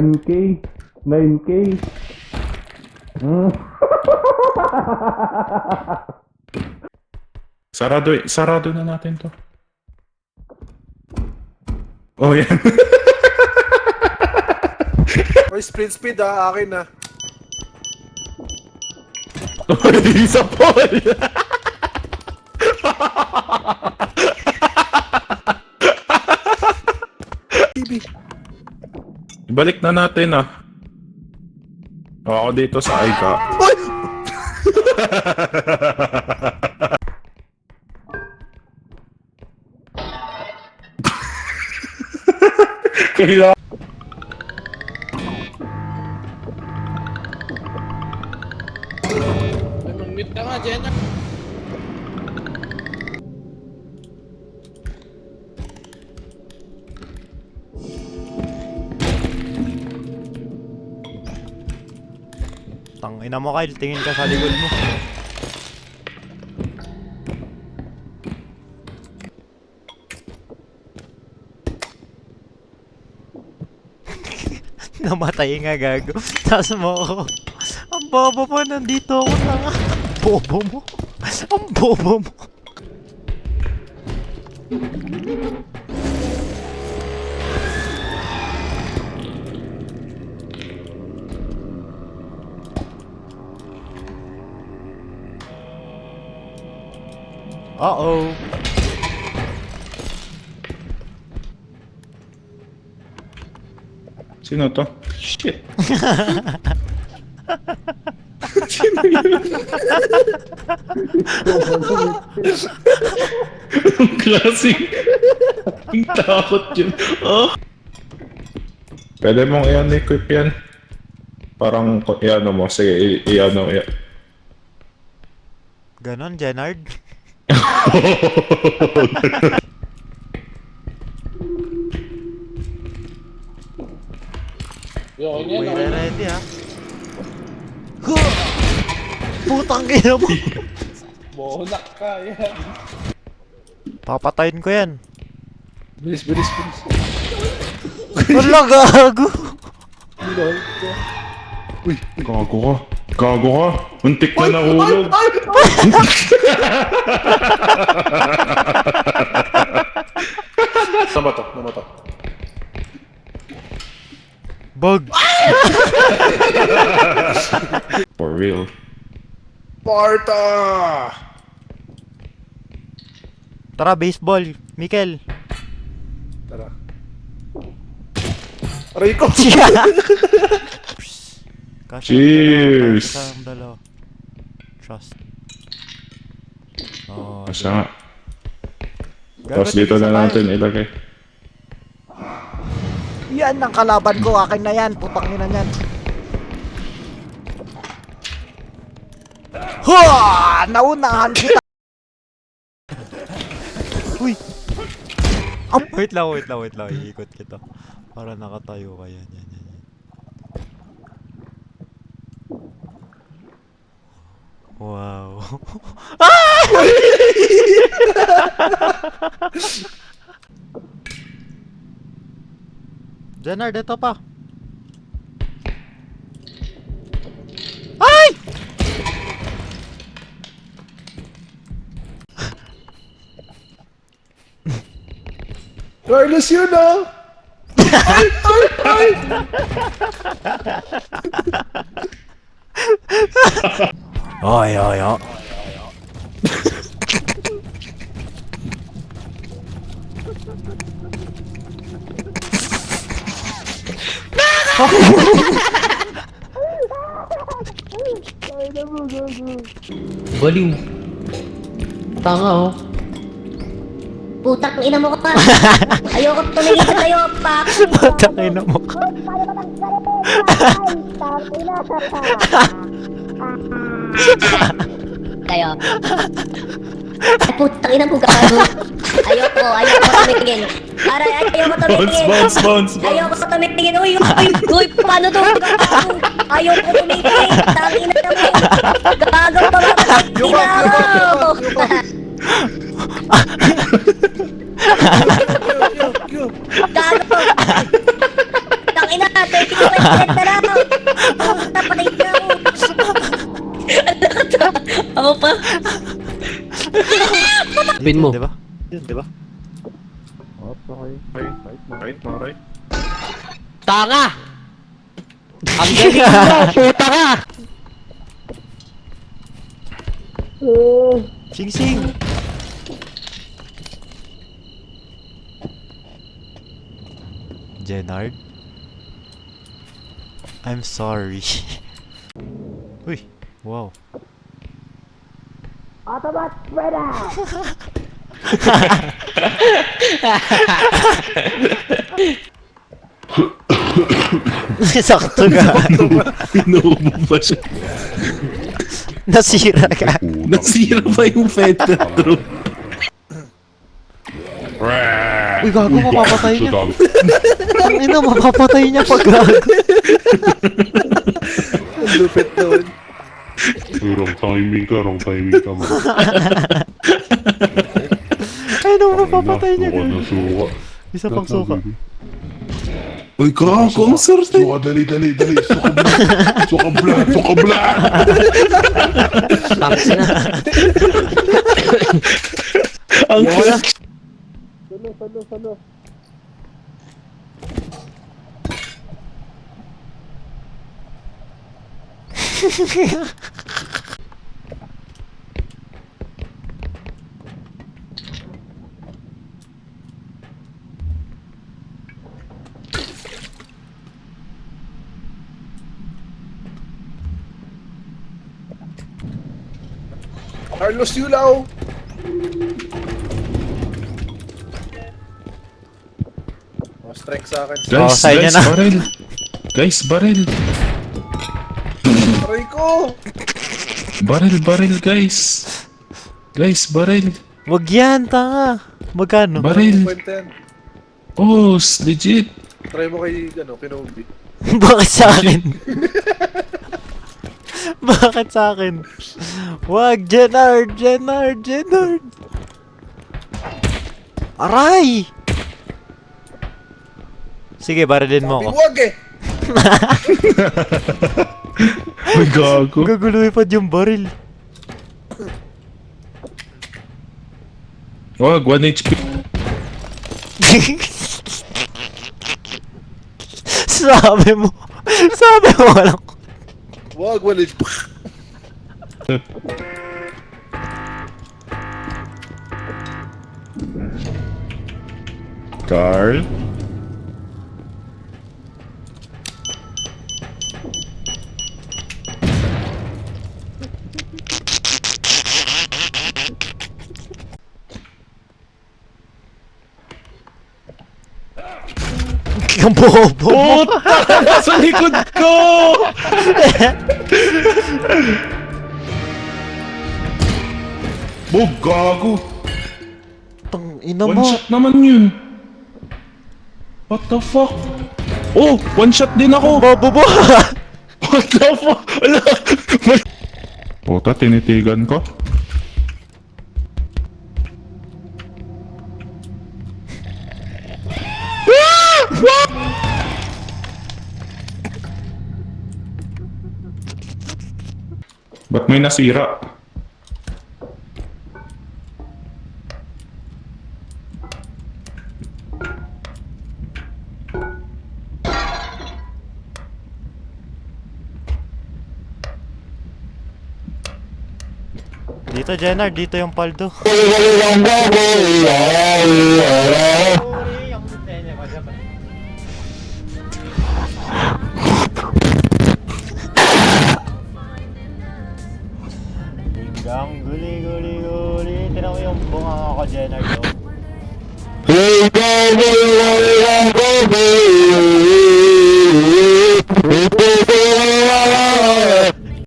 9K, 9K. Sarado na natin to. Oh, yan. Oy, sprint speed akin na. Isa Paul! TV. Ibalik na natin Ako dito sa Aika. Oy! Kailangan. Mag-mute ka nga, Jenna. Tangina mo, Kyle, tingin ka sa likod mo. Namatay nga, gago. Taas mo ako. Ang bobo mo, nandito ako na nga. Bobo mo. Ang bobo mo. Uh-oh. Sino to? Shit. Sino yun? Ang klaseng. Ang takot yun. Pwede mong i-equip yan. Parang i-ano mo. Sige, i-ano. Ganon, Jenard. Yo, okay May na yan. ready ha. Putang ina mo. Bonak ka, yan. Papatayin ko yan. Bilis, bilis, bilis. Wala, gago. Gago ka. Gago ka. Untik na nahulog. Namato, namato. Bug. For real. Parta! Tara, baseball. Mikel. Tara. Aray ko! Kasha Cheers! ang dalawa. Trust. Oh, Asa nga. gago, Tapos dito isa na pa. natin ilagay. Yan ang kalaban ko. Akin na yan. Putang ina yan. Ha! Naunahan kita. Uy. Wait lang. Iikot kita. Para nakatayo ka. Yan. Wow. Jenard, ito pa. Ay! Carlos yun Ay, ay, ay. Baliw. Tanga oh. Putang ina mo ka. Ayoko tumingin sa tayo, pak. Putang ina mo ka. Kayo. Ay, putang ina mo gago. Ayoko tumingin. Aray, ayoko tumingin. Bounce. Ayoko tumingin. Uy, paano to? Gago. Ayoko tumingin. Tangina na mo. Gago pa ba? Gago. Gago. Tangina, Pinapagpalit na lang. Napakit na ako. Ako pa. Pin mo. Diba? Right. Tanga! Ang galing mo! Puta ka! Sing sing! Jenard? I'm sorry. Uy, wow. Autobot spread out. Sakto ka. Pinuubo ba siya? Nasira ka. Nasira pa yung Fedra. Uy, gago, mapapatay niya. Ang ina, mapapatay niya pag gago. Ang lupit doon. Wrong timing ka mo. Ay, no, mapapatay niya. Suka gago. na suka. Isa pang suka. Uy, gago, ang sarte. Suka, dali. Suka blood. Tapos na. Ang Salo. Carlos Yulao! Oh, strike sa akin. Oh, sa'yo na. Guys, barrel. Aray ko! Barrel, guys. Guys, barrel. Wag yan, tanga. Magkano? Barrel. Kwenta yan. Oh, legit. Try mo kay, Kenobi. Bakit sa akin? Bakit sa akin? Wag, Jenard. Aray! Sige, barilin mo ako. Huwag eh! Ay, gago. Gaguluhin pa yung baril. Wag, 1 HP. Sabi mo walang... Huwag, walit. Carl. Ang bobo. sa likod ko! Bog, gago. Tang ina One mo. shot naman yun. What the fuck? Oh, one shot din ako. Bobo. What the fuck? Ala. Puta, tinitigan ko. Ba't may nasira? Dito, Jenard. Dito yung paldo. Hinggang guli. Tira mo yung bunga ako, Jenard. Oh.